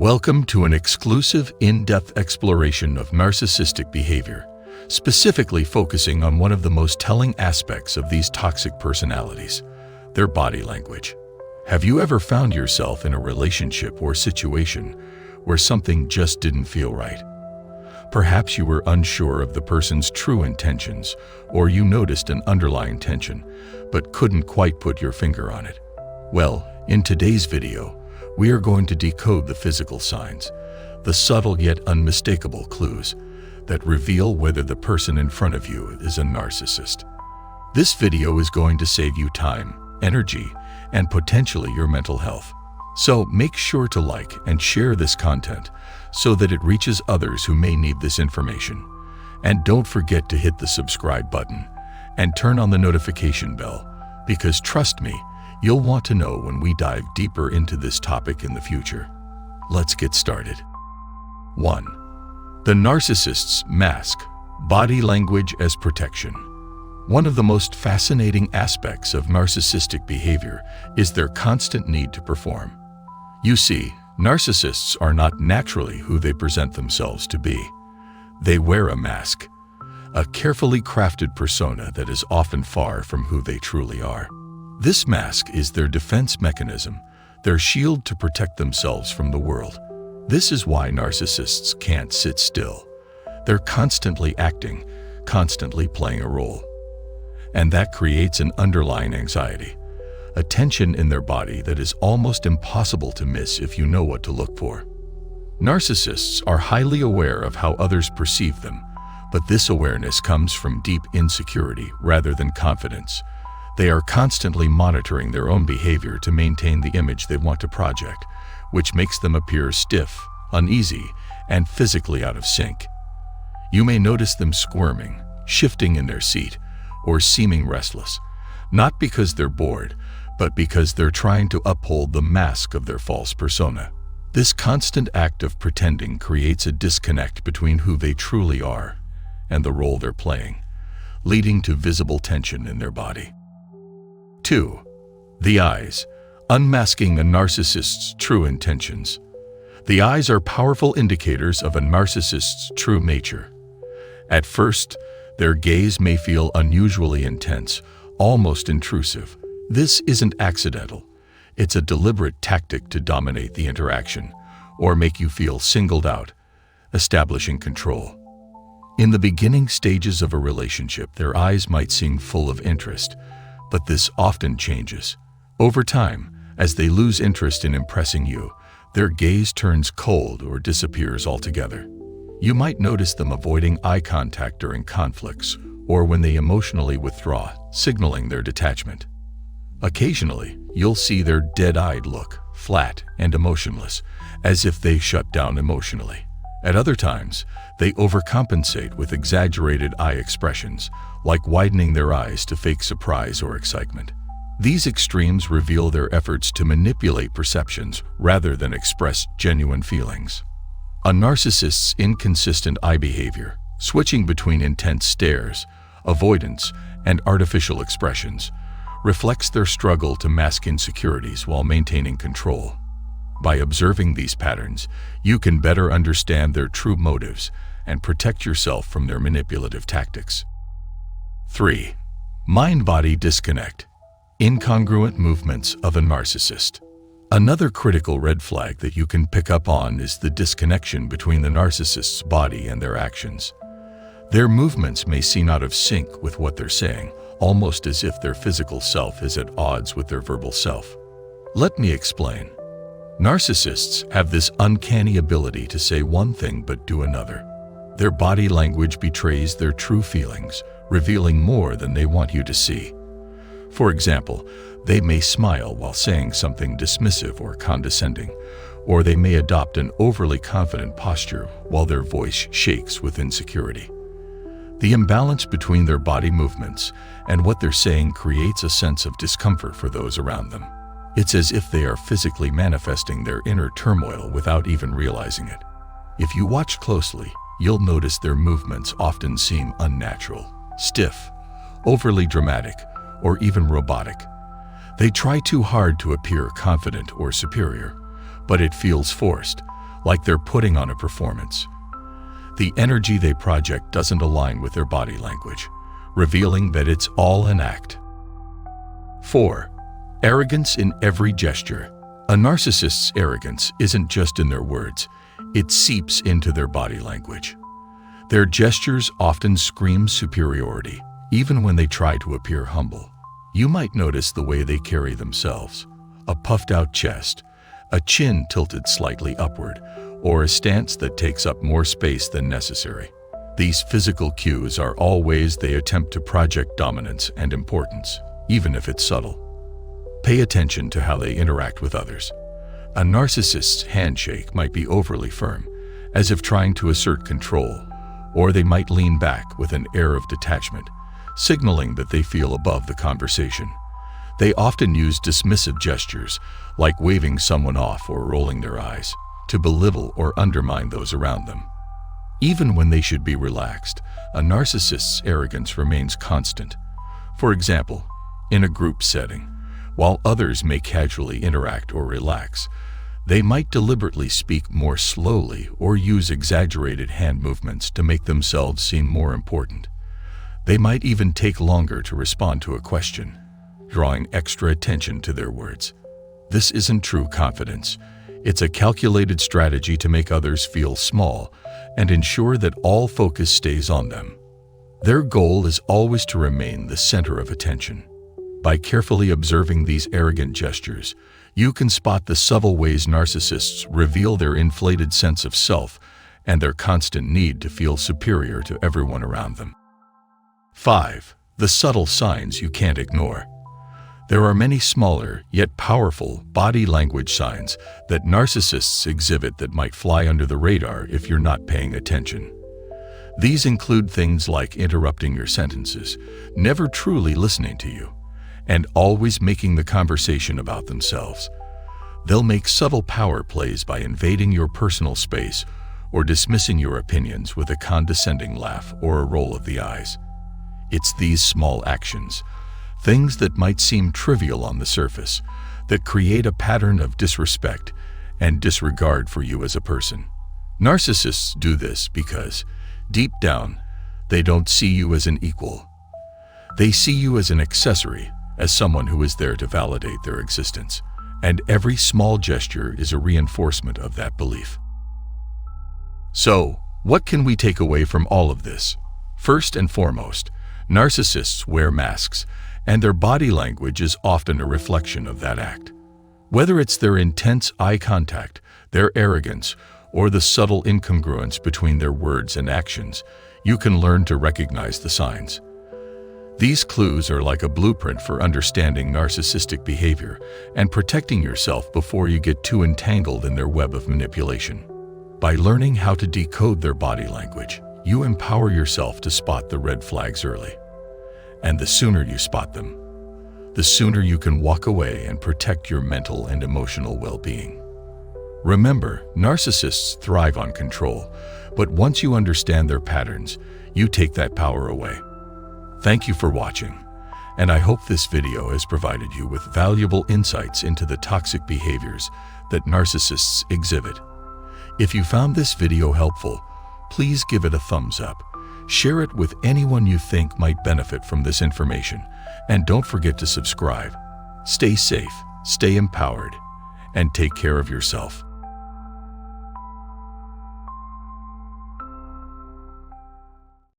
Welcome to an exclusive, in-depth exploration of narcissistic behavior, specifically focusing on one of the most telling aspects of these toxic personalities, their body language. Have you ever found yourself in a relationship or situation where something just didn't feel right? Perhaps you were unsure of the person's true intentions, or you noticed an underlying tension, but couldn't quite put your finger on it. Well, in today's video, we are going to decode the physical signs, the subtle yet unmistakable clues that reveal whether the person in front of you is a narcissist. This video is going to save you time, energy, and potentially your mental health. So make sure to like and share this content so that it reaches others who may need this information. And don't forget to hit the subscribe button and turn on the notification bell, because trust me, you'll want to know when we dive deeper into this topic in the future. Let's get started. 1. The narcissist's mask, body language as protection. One of the most fascinating aspects of narcissistic behavior is their constant need to perform. You see, narcissists are not naturally who they present themselves to be. They wear a mask, a carefully crafted persona that is often far from who they truly are. This mask is their defense mechanism, their shield to protect themselves from the world. This is why narcissists can't sit still. They're constantly acting, constantly playing a role. And that creates an underlying anxiety, a tension in their body that is almost impossible to miss if you know what to look for. Narcissists are highly aware of how others perceive them, but this awareness comes from deep insecurity rather than confidence. They are constantly monitoring their own behavior to maintain the image they want to project, which makes them appear stiff, uneasy, and physically out of sync. You may notice them squirming, shifting in their seat, or seeming restless, not because they're bored, but because they're trying to uphold the mask of their false persona. This constant act of pretending creates a disconnect between who they truly are and the role they're playing, leading to visible tension in their body. 2. The eyes, unmasking a narcissist's true intentions. The eyes are powerful indicators of a narcissist's true nature. At first, their gaze may feel unusually intense, almost intrusive. This isn't accidental. It's a deliberate tactic to dominate the interaction or make you feel singled out, establishing control. In the beginning stages of a relationship, their eyes might seem full of interest, but this often changes. Over time, as they lose interest in impressing you, their gaze turns cold or disappears altogether. You might notice them avoiding eye contact during conflicts or when they emotionally withdraw, signaling their detachment. Occasionally, you'll see their dead-eyed look, flat and emotionless, as if they shut down emotionally. At other times, they overcompensate with exaggerated eye expressions, like widening their eyes to fake surprise or excitement. These extremes reveal their efforts to manipulate perceptions rather than express genuine feelings. A narcissist's inconsistent eye behavior, switching between intense stares, avoidance, and artificial expressions, reflects their struggle to mask insecurities while maintaining control. By observing these patterns, you can better understand their true motives and protect yourself from their manipulative tactics. 3. Mind-body disconnect. Incongruent movements of a narcissist. Another critical red flag that you can pick up on is the disconnection between the narcissist's body and their actions. Their movements may seem out of sync with what they're saying, almost as if their physical self is at odds with their verbal self. Let me explain. Narcissists have this uncanny ability to say one thing but do another. Their body language betrays their true feelings, revealing more than they want you to see. For example, they may smile while saying something dismissive or condescending, or they may adopt an overly confident posture while their voice shakes with insecurity. The imbalance between their body movements and what they're saying creates a sense of discomfort for those around them. It's as if they are physically manifesting their inner turmoil without even realizing it. If you watch closely, you'll notice their movements often seem unnatural, stiff, overly dramatic, or even robotic. They try too hard to appear confident or superior, but it feels forced, like they're putting on a performance. The energy they project doesn't align with their body language, revealing that it's all an act. 4. Arrogance in every gesture. A narcissist's arrogance isn't just in their words, it seeps into their body language. Their gestures often scream superiority, even when they try to appear humble. You might notice the way they carry themselves: a puffed-out chest, a chin tilted slightly upward, or a stance that takes up more space than necessary. These physical cues are all ways they attempt to project dominance and importance, even if it's subtle. Pay attention to how they interact with others. A narcissist's handshake might be overly firm, as if trying to assert control, or they might lean back with an air of detachment, signaling that they feel above the conversation. They often use dismissive gestures, like waving someone off or rolling their eyes, to belittle or undermine those around them. Even when they should be relaxed, a narcissist's arrogance remains constant. For example, in a group setting, while others may casually interact or relax, they might deliberately speak more slowly or use exaggerated hand movements to make themselves seem more important. They might even take longer to respond to a question, drawing extra attention to their words. This isn't true confidence. It's a calculated strategy to make others feel small and ensure that all focus stays on them. Their goal is always to remain the center of attention. By carefully observing these arrogant gestures, you can spot the subtle ways narcissists reveal their inflated sense of self and their constant need to feel superior to everyone around them. 5. The subtle signs you can't ignore. There are many smaller, yet powerful, body language signs that narcissists exhibit that might fly under the radar if you're not paying attention. These include things like interrupting your sentences, never truly listening to you, and always making the conversation about themselves. They'll make subtle power plays by invading your personal space or dismissing your opinions with a condescending laugh or a roll of the eyes. It's these small actions, things that might seem trivial on the surface, that create a pattern of disrespect and disregard for you as a person. Narcissists do this because, deep down, they don't see you as an equal. They see you as an accessory, as someone who is there to validate their existence, and every small gesture is a reinforcement of that belief. So, what can we take away from all of this? First and foremost, narcissists wear masks, and their body language is often a reflection of that act. Whether it's their intense eye contact, their arrogance, or the subtle incongruence between their words and actions, you can learn to recognize the signs. These clues are like a blueprint for understanding narcissistic behavior and protecting yourself before you get too entangled in their web of manipulation. By learning how to decode their body language, you empower yourself to spot the red flags early. And the sooner you spot them, the sooner you can walk away and protect your mental and emotional well-being. Remember, narcissists thrive on control, but once you understand their patterns, you take that power away. Thank you for watching, and I hope this video has provided you with valuable insights into the toxic behaviors that narcissists exhibit. If you found this video helpful, please give it a thumbs up, share it with anyone you think might benefit from this information, and don't forget to subscribe. Stay safe, stay empowered, and take care of yourself.